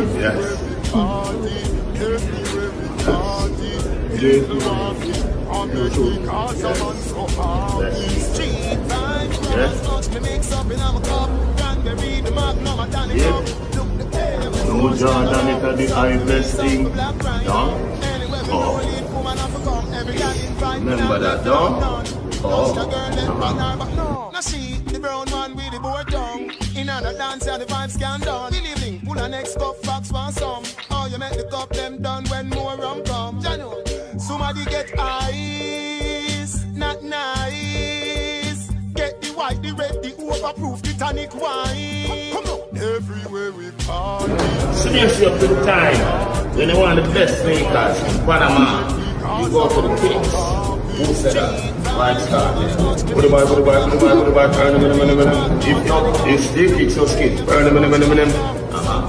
Yes. No Jordan, it are the high blessing. Done? Oh. Remember that, done? Oh. Now see the brown man with the board tongue. In other dance and the vibes can done. Believing, pull a next cup, facts for some. Oh, you make the cup them done when more rum come. Jano, somebody get ice, not nice. Get the white, the red, the overproof, the tonic wine. Come on, everywhere we party. Seriously up to the time. When you want the best makers in Panama, you go to the Kings. Who said that? Vybz Kartel. Put the boy, turn them. If not, it's still kicks or skits. Burn them.